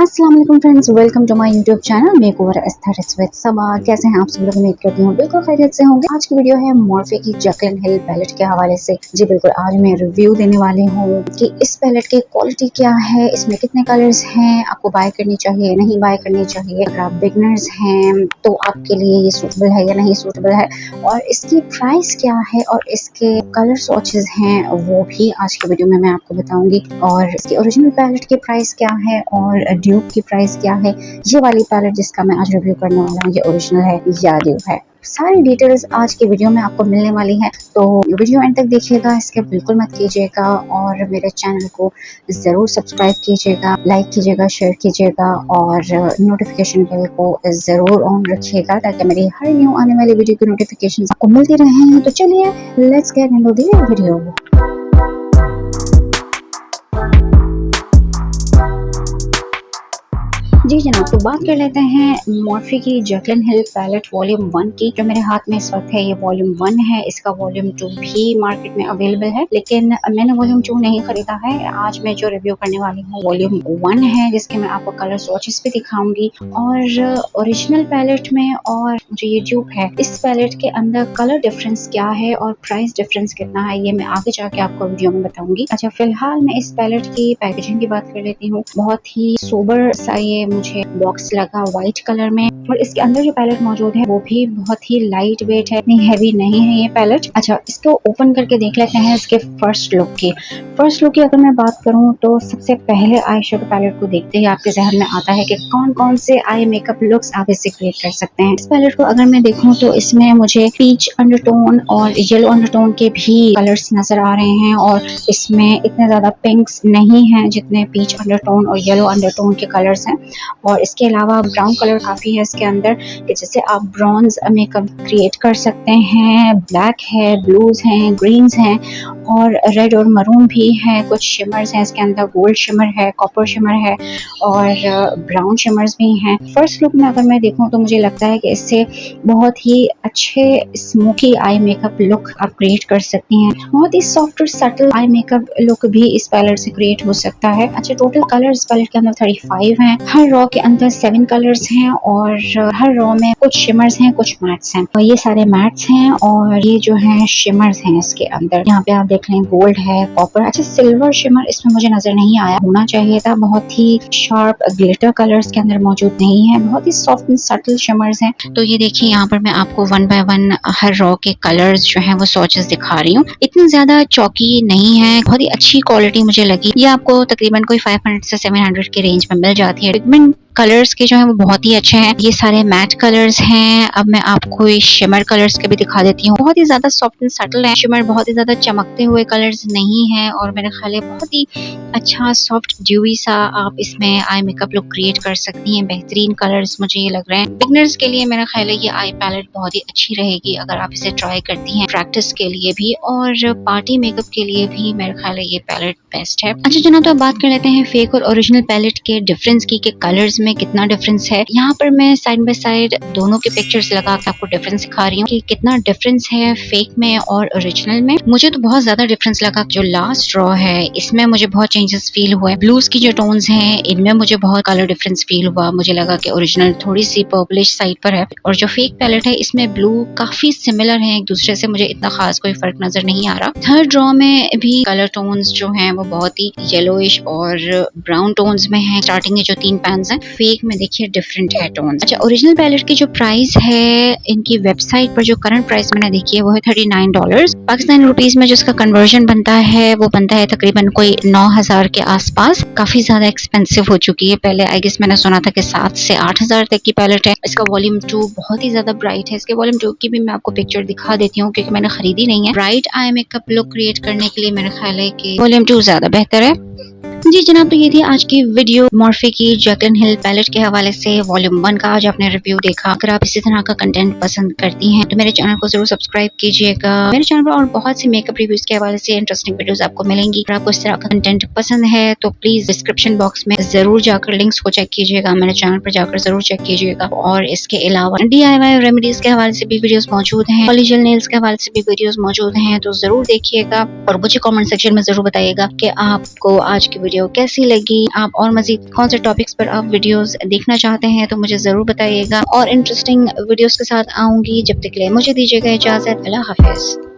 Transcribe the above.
अस्सलाम वालेकुम friends, welcome to my YouTube channel makeover aesthetics with Saba. कैसे हैं आप सब लोग? उम्मीद करती हूँ बिल्कुल खैरियत से होंगे। आज की वीडियो है मॉर्फे की जैकलिन हिल पैलेट के हवाले से। जी बिल्कुल, आज मैं रिव्यू देने वाली हूँ कि इस पैलेट की क्वालिटी क्या है, इसमें कितने कलर्स हैं, आपको बाय करनी चाहिए नहीं बाय करनी चाहिए, अगर आप बिगनर्स हैं तो आपके लिए ये सूटेबल है या नहीं सूटेबल है, और इसकी प्राइस क्या है और इसके कलर स्वॉचेस हैं वो भी आज की वीडियो में मैं आपको बताऊंगी। और इसकी ओरिजिनल पैलेट की प्राइस क्या है और ड्यूब की प्राइस क्या है। ये वाली पैलेट जिसका मैं आज रिव्यू करने वाला हूँ, ये ओरिजिनल है या ड्यूब है, सारी डिटेल्स आज के वीडियो में आपको मिलने वाली है। तो वीडियो एंड तक देखिएगा, इसके बिल्कुल मत कीजिएगा, और मेरे चैनल को ज़रूर सब्सक्राइब कीजिएगा, लाइक कीजिएगा, शेयर कीजिएगा, और नोटिफिकेशन बेल को ज़रूर ऑन रखिएगा ताकि मेरी हर न्यू आने वाली वीडियो की नोटिफिकेशन आपको मिलती रहे। तो चलिए let's get into the video. जी जनाब, तो बात कर लेते हैं मॉर्फे की जैकलिन हिल पैलेट वॉल्यूम 1 की। जो मेरे हाथ में इस वक्त है ये वॉल्यूम 1 है। इसका वॉल्यूम 2 भी मार्केट में अवेलेबल है, लेकिन मैंने वॉल्यूम 2 नहीं खरीदा है। आज मैं जो रिव्यू करने वाली हूँ वॉल्यूम 1 है, जिसके मैं आपको कलर स्वॉचेस भी दिखाऊंगी और ओरिजिनल पैलेट में। और जो ये ट्यूब है, इस पैलेट के अंदर कलर डिफरेंस क्या है और प्राइस डिफरेंस कितना है, ये मैं आगे जाके आपको वीडियो में बताऊंगी। अच्छा, फिलहाल मैं इस पैलेट की पैकेजिंग की बात कर लेती हूँ। बहुत ही सोबर सा ये मुझे बॉक्स लगा व्हाइट कलर में, और इसके अंदर जो पैलेट मौजूद है वो भी बहुत ही लाइट वेट है, इतनी हैवी नहीं है ये पैलेट। अच्छा, इसको ओपन करके देख लेते हैं इसके फर्स्ट लुक की। फर्स्ट लुक की अगर मैं बात करूं तो सबसे पहले आई शेडो पैलेट को देखते ही आपके जहन में आता है कि कौन कौन से आई मेकअप लुक्स आप इससे क्रिएट कर सकते हैं। इस पैलेट को अगर मैं देखूं तो इसमें मुझे पीच अंडरटोन और येलो अंडरटोन के भी कलर्स नजर आ रहे हैं, और इसमें इतने ज्यादा पिंक्स नहीं हैं जितने पीच अंडरटोन और येलो अंडरटोन के कलर्स हैं। और इसके अलावा ब्राउन कलर काफ़ी है इसके अंदर, कि जैसे आप ब्रॉन्ज मेकअप क्रिएट कर सकते हैं। ब्लैक है, ब्लूज हैं, ग्रीन्स हैं, और रेड और मरून भी है। कुछ शिमर्स हैं इसके अंदर, गोल्ड शिमर है, कॉपर शिमर है, और ब्राउन शिमर्स भी हैं। फर्स्ट लुक में अगर मैं देखूं तो मुझे लगता है कि इससे बहुत ही अच्छे स्मोकी आई मेकअप लुक आप क्रिएट कर सकती हैं। बहुत ही सॉफ्ट और सटल आई मेकअप लुक भी इस पैलेट से क्रिएट हो सकता है। अच्छा, टोटल कलर इस पैलेट के अंदर 35 हैं। हर रॉ के अंदर 7 कलर्स हैं, और हर रॉ में कुछ शिमर्स हैं, कुछ मैट्स हैं। और ये सारे मैट्स हैं और ये जो हैं शिमर्स हैं इसके अंदर। यहाँ पे आप देख लें, गोल्ड है, कॉपर। अच्छा, सिल्वर शिमर इसमें मुझे नजर नहीं आया, होना चाहिए था। बहुत ही शार्प ग्लिटर कलर्स के अंदर मौजूद नहीं है, बहुत ही सॉफ्ट एंड सटल शिमर्स हैं। तो ये देखिए, यहाँ पर मैं आपको 1 बाय 1 हर रॉ के कलर्स जो हैं वो स्वॉचेस दिखा रही हूँ। इतनी ज्यादा चौकी नहीं है, बहुत ही अच्छी क्वालिटी मुझे लगी। ये आपको तकरीबन कोई 500 से 700 के रेंज में मिल जाती है। पिगमेंट कलर्स के जो है वो बहुत ही अच्छे हैं। ये सारे मैट कलर्स हैं। अब मैं आपको ये शिमर कलर्स के भी दिखा देती हूँ। बहुत ही ज्यादा सॉफ्ट एंड सटल है शिमर, बहुत ही ज्यादा चमकते हुए कलर्स नहीं है, और मेरे ख्याल है बहुत ही अच्छा सॉफ्ट ड्यूई सा आप इसमें आई मेकअप लुक क्रिएट कर सकती हैं। बेहतरीन कलर्स मुझे ये लग रहे हैं। बिगनर्स के लिए मेरा ख्याल है ये आई पैलेट बहुत ही अच्छी रहेगी अगर आप इसे ट्राई करती हैं, प्रैक्टिस के लिए भी और पार्टी मेकअप के लिए भी मेरा ख्याल है ये पैलेट बेस्ट है। अच्छा जनाब, तो अब बात कर लेते हैं फेक और ओरिजिनल पैलेट के डिफरेंस की, कलर्स में कितना डिफरेंस है। यहाँ पर मैं साइड बाय साइड दोनों के पिक्चर्स लगा के आपको डिफरेंस दिखा रही हूँ कि कितना डिफरेंस है फेक में और ओरिजिनल में। मुझे तो बहुत ज्यादा डिफरेंस लगा। जो लास्ट रॉ है इसमें मुझे बहुत चेंजेस फील हुए। ब्लूज की जो टोन्स हैं इनमें मुझे बहुत कलर डिफरेंस फील हुआ। मुझे लगा कि ओरिजिनल थोड़ी सी पर्पलिश साइड पर है, और जो फेक पैलेट है इसमें ब्लू काफी सिमिलर है एक दूसरे से, मुझे इतना खास कोई फर्क नजर नहीं आ रहा। थर्ड रॉ में भी कलर टोन्स जो हैं वो बहुत ही येलोइश और ब्राउन टोन्स में हैं। स्टार्टिंग के जो 3 पैन्स हैं, फेक में देखिए डिफरेंट है टोन्स। अच्छा, ओरिजिनल पैलेट की जो प्राइस है इनकी वेबसाइट पर, जो करंट प्राइस मैंने देखी है वो है $39 पाकिस्तानी रुपीस में। जो इसका कन्वर्जन बनता है वो बनता है तकरीबन कोई 9000 के आसपास। काफी ज्यादा एक्सपेंसिव हो चुकी है। पहले आई गेस मैंने सुना था कि 7 से 8000 तक की पैलेट है। इसका वॉल्यूम 2 बहुत ही ज्यादा ब्राइट है। इसके वॉल्यूम 2 की भी मैं आपको पिक्चर दिखा देती हूँ क्योंकि मैंने खरीदी नहीं है। Bright eye makeup look create करने के लिए मेरा ख्याल है कि वॉल्यूम 2 ज्यादा बेहतर है। जी जनाब, तो ये थी आज की वीडियो मॉर्फे की जैकलिन हिल पैलेट के हवाले से वॉल्यूम 1 का आज आपने रिव्यू देखा। अगर आप इसी तरह का कंटेंट पसंद करती हैं तो मेरे चैनल को जरूर सब्सक्राइब कीजिएगा। मेरे चैनल पर और बहुत सी मेकअप रिव्यूज के हवाले से इंटरेस्टिंग वीडियोस आपको मिलेंगी। अगर आपको इस तरह का कंटेंट पसंद है तो प्लीज डिस्क्रिप्शन बॉक्स में जरूर जाकर लिंक्स को चेक कीजिएगा, मेरे चैनल पर जाकर जरूर चेक कीजिएगा। और इसके अलावा DIY रेमेडीज के हवाले से भी वीडियोस मौजूद हैं, पॉलीजेल नेल्स के हवाले से भी वीडियोस मौजूद हैं, तो जरूर देखिएगा और मुझे कमेंट सेक्शन में जरूर बताइएगा कि आपको आज की वीडियो वीडियो कैसी लगी, आप और मजीद कौन से टॉपिक्स पर आप वीडियोस देखना चाहते हैं तो मुझे जरूर बताइएगा, और इंटरेस्टिंग वीडियोस के साथ आऊंगी। जब तक के लिए मुझे दीजिएगा इजाजत। अल्लाह हाफिज।